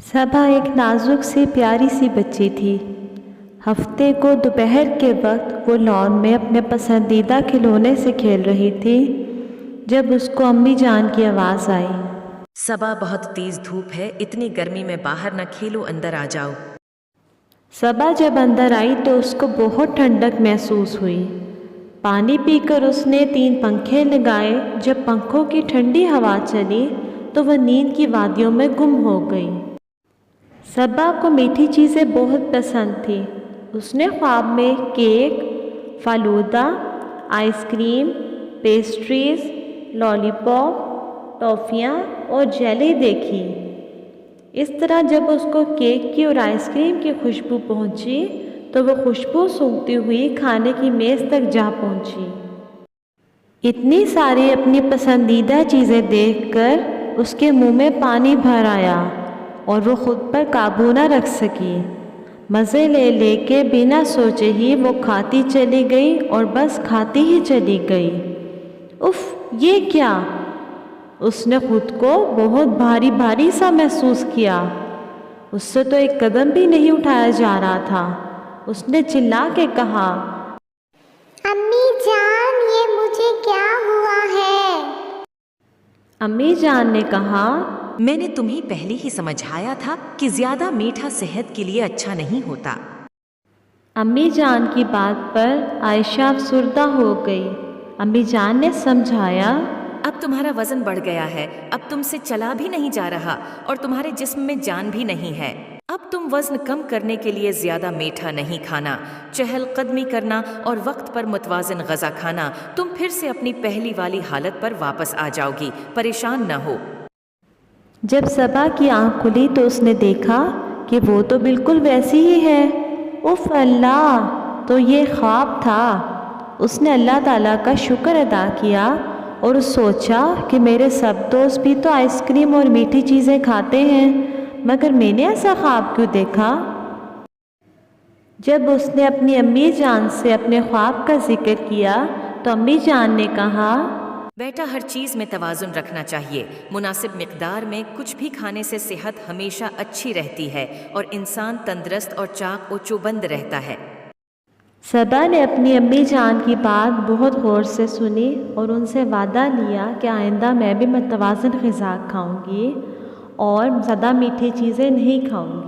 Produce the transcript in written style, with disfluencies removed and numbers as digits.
صبا ایک نازک سی پیاری سی بچی تھی۔ ہفتے کو دوپہر کے وقت وہ لان میں اپنے پسندیدہ کھلونے سے کھیل رہی تھی جب اس کو امی جان کی آواز آئی۔ صبا بہت تیز دھوپ ہے، اتنی گرمی میں باہر نہ کھیلو، اندر آ جاؤ۔ صبا جب اندر آئی تو اس کو بہت ٹھنڈک محسوس ہوئی۔ پانی پی کر اس نے 3 پنکھے لگائے۔ جب پنکھوں کی ٹھنڈی ہوا چلی تو وہ نیند کی وادیوں میں گم ہو گئی۔ صبا کو میٹھی چیزیں بہت پسند تھیں۔ اس نے خواب میں cake, falooda, ice cream, pastries, lollipop, ٹافیاں اور جیلی دیکھی۔ اس طرح جب اس کو کیک کی اور آئس کریم کی خوشبو پہنچی تو وہ خوشبو سونگھتی ہوئی کھانے کی میز تک جا پہنچی۔ اتنی ساری اپنی پسندیدہ چیزیں دیکھ کر اس کے منہ میں پانی بھر آیا اور وہ خود پر قابو نہ رکھ سکی۔ مزے لے لے کے بنا سوچے ہی وہ کھاتی چلی گئی اور بس کھاتی ہی چلی گئی۔ اف، یہ کیا؟ اس نے خود کو بہت بھاری بھاری سا محسوس کیا۔ اس سے تو ایک قدم بھی نہیں اٹھایا جا رہا تھا۔ اس نے چلا کے کہا، امی جان، یہ مجھے کیا ہوا ہے؟ امی جان نے کہا، میں نے تمہیں پہلے ہی سمجھایا تھا کہ زیادہ میٹھا صحت کے لیے اچھا نہیں ہوتا۔ امی جان کی بات پر عائشہ افسردہ ہو گئی۔ امی جان نے سمجھایا، اب تمہارا وزن بڑھ گیا ہے، اب تم سے چلا بھی نہیں جا رہا اور تمہارے جسم میں جان بھی نہیں ہے۔ اب تم وزن کم کرنے کے لیے زیادہ میٹھا نہیں کھانا، چہل قدمی کرنا اور وقت پر متوازن غذا کھانا، تم پھر سے اپنی پہلی والی حالت پر واپس آ جاؤ گی، پریشان نہ ہو۔ جب صبا کی آنکھ کھلی تو اس نے دیکھا کہ وہ تو بالکل ویسی ہی ہے۔ اف اللہ، تو یہ خواب تھا۔ اس نے اللہ تعالیٰ کا شکر ادا کیا اور سوچا کہ میرے سب دوست بھی تو آئس کریم اور میٹھی چیزیں کھاتے ہیں، مگر میں نے ایسا خواب کیوں دیکھا؟ جب اس نے اپنی امی جان سے اپنے خواب کا ذکر کیا تو امی جان نے کہا، بیٹا، ہر چیز میں توازن رکھنا چاہیے۔ مناسب مقدار میں کچھ بھی کھانے سے صحت ہمیشہ اچھی رہتی ہے اور انسان تندرست اور چاق و چوبند رہتا ہے۔ صبا نے اپنی امی جان کی بات بہت غور سے سنی اور ان سے وعدہ لیا کہ آئندہ میں بھی متوازن غذا کھاؤں گی اور زیادہ میٹھی چیزیں نہیں کھاؤں گی۔